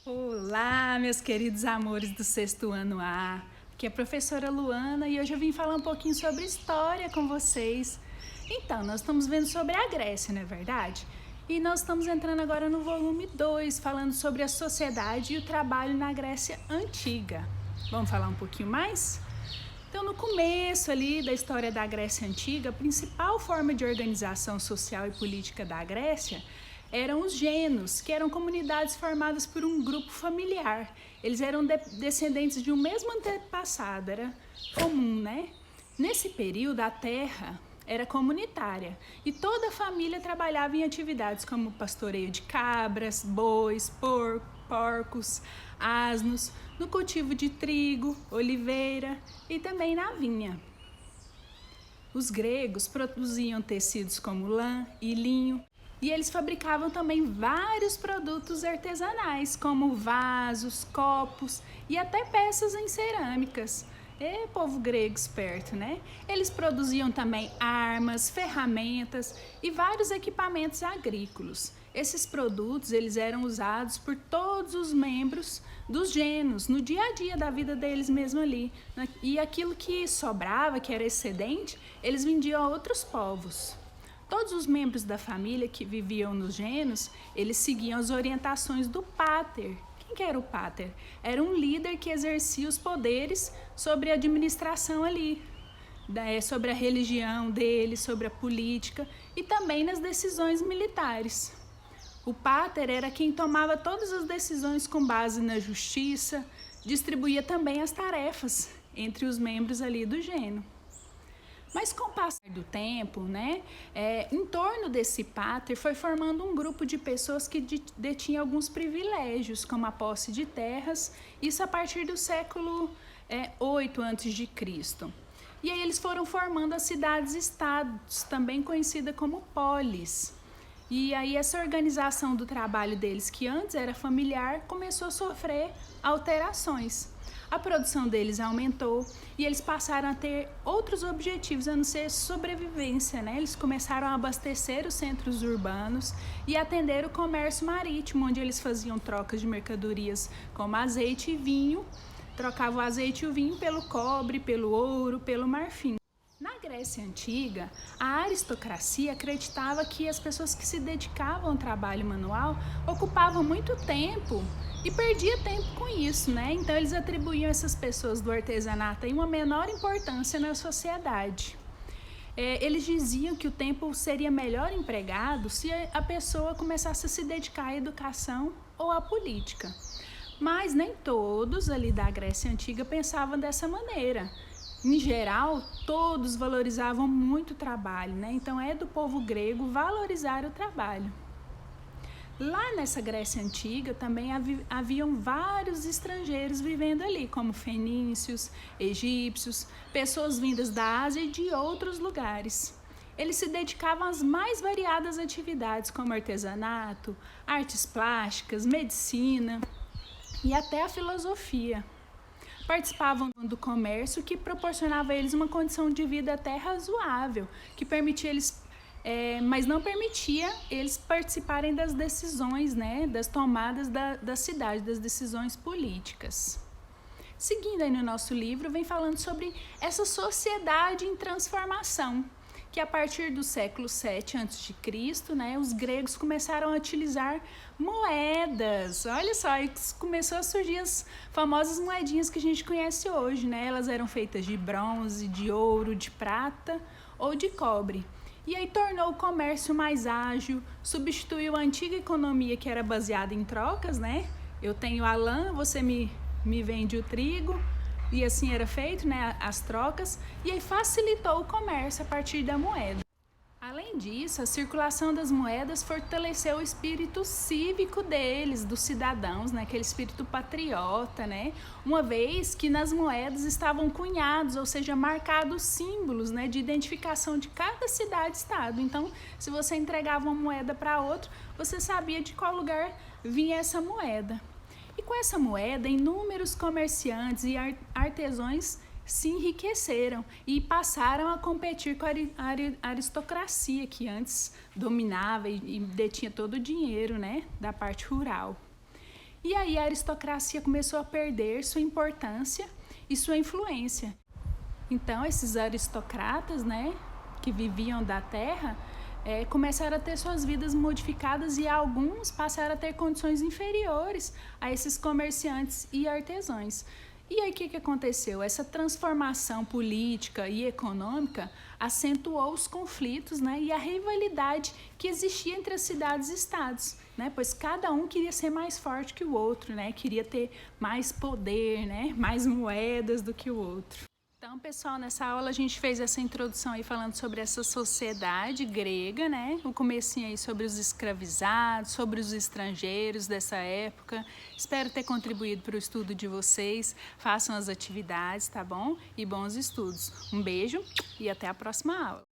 Olá, meus queridos amores do sexto ano A. Aqui é a professora Luana e hoje eu vim falar um pouquinho sobre história com vocês. Então, nós estamos vendo sobre a Grécia, não é verdade? E nós estamos entrando agora no volume 2, falando sobre a sociedade e o trabalho na Grécia Antiga. Vamos falar um pouquinho mais? Então, no começo ali da história da Grécia Antiga, a principal forma de organização social e política da Grécia eram os gênos, que eram comunidades formadas por um grupo familiar. Eles eram descendentes de um mesmo antepassado, era comum, né? Nesse período, a terra era comunitária e toda a família trabalhava em atividades como pastoreio de cabras, bois, porcos, asnos, no cultivo de trigo, oliveira e também na vinha. Os gregos produziam tecidos como lã e linho e eles fabricavam também vários produtos artesanais, como vasos, copos e até peças em cerâmicas. Povo grego esperto, né? Eles produziam também armas, ferramentas e vários equipamentos agrícolas. Esses produtos eles eram usados por todos os membros dos gêneros, no dia a dia da vida deles mesmo ali. E aquilo que sobrava, que era excedente, eles vendiam a outros povos. Todos os membros da família que viviam nos gêneros, eles seguiam as orientações do pater. Quem que era o pater? Era um líder que exercia os poderes sobre a administração ali, sobre a religião dele, sobre a política e também nas decisões militares. O pater era quem tomava todas as decisões com base na justiça, distribuía também as tarefas entre os membros ali do gênero. Mas com o passar do tempo, né, em torno desse pater foi formando um grupo de pessoas que detinham alguns privilégios, como a posse de terras, isso a partir do século 8 a.C. E aí eles foram formando as cidades-estados, também conhecida como polis. E aí essa organização do trabalho deles, que antes era familiar, começou a sofrer alterações. A produção deles aumentou e eles passaram a ter outros objetivos, a não ser sobrevivência, né? Eles começaram a abastecer os centros urbanos e atender o comércio marítimo, onde eles faziam trocas de mercadorias como azeite e vinho, trocavam o azeite e o vinho pelo cobre, pelo ouro, pelo marfim. Na Grécia Antiga, a aristocracia acreditava que as pessoas que se dedicavam ao trabalho manual ocupavam muito tempo e perdia tempo com isso, né? Então eles atribuíam essas pessoas do artesanato uma menor importância na sociedade. Eles diziam que o tempo seria melhor empregado se a pessoa começasse a se dedicar à educação ou à política. Mas nem todos ali da Grécia Antiga pensavam dessa maneira. Em geral, todos valorizavam muito o trabalho, né? Então é do povo grego valorizar o trabalho. Lá nessa Grécia Antiga também haviam vários estrangeiros vivendo ali, como fenícios, egípcios, pessoas vindas da Ásia e de outros lugares. Eles se dedicavam às mais variadas atividades, como artesanato, artes plásticas, medicina e até a filosofia. Participavam do comércio, que proporcionava a eles uma condição de vida até razoável, que permitia eles, mas não permitia eles participarem das decisões, né, das tomadas da cidade, das decisões políticas. Seguindo aí no nosso livro, vem falando sobre essa sociedade em transformação, que a partir do século 7 a.C., né, os gregos começaram a utilizar moedas. Olha só, aí começou a surgir as famosas moedinhas que a gente conhece hoje, né? Elas eram feitas de bronze, de ouro, de prata ou de cobre. E aí tornou o comércio mais ágil, substituiu a antiga economia que era baseada em trocas, né? Eu tenho a lã, você me vende o trigo. E assim era feito, né, as trocas, e aí facilitou o comércio a partir da moeda. Além disso, a circulação das moedas fortaleceu o espírito cívico deles, dos cidadãos, né, aquele espírito patriota, né, uma vez que nas moedas estavam cunhados, ou seja, marcados símbolos, né, de identificação de cada cidade-estado. Então, se você entregava uma moeda para outro, você sabia de qual lugar vinha essa moeda. E com essa moeda, inúmeros comerciantes e artesãos se enriqueceram e passaram a competir com a aristocracia, que antes dominava e detinha todo o dinheiro, né, da parte rural. E aí a aristocracia começou a perder sua importância e sua influência. Então, esses aristocratas, né, que viviam da terra, começaram a ter suas vidas modificadas e alguns passaram a ter condições inferiores a esses comerciantes e artesãos. E aí o que aconteceu? Essa transformação política e econômica acentuou os conflitos, né, e a rivalidade que existia entre as cidades e estados, né, pois cada um queria ser mais forte que o outro, né, queria ter mais poder, né, mais moedas do que o outro. Então, pessoal, nessa aula a gente fez essa introdução aí falando sobre essa sociedade grega, né? O comecinho aí sobre os escravizados, sobre os estrangeiros dessa época. Espero ter contribuído para o estudo de vocês. Façam as atividades, tá bom? E bons estudos. Um beijo e até a próxima aula.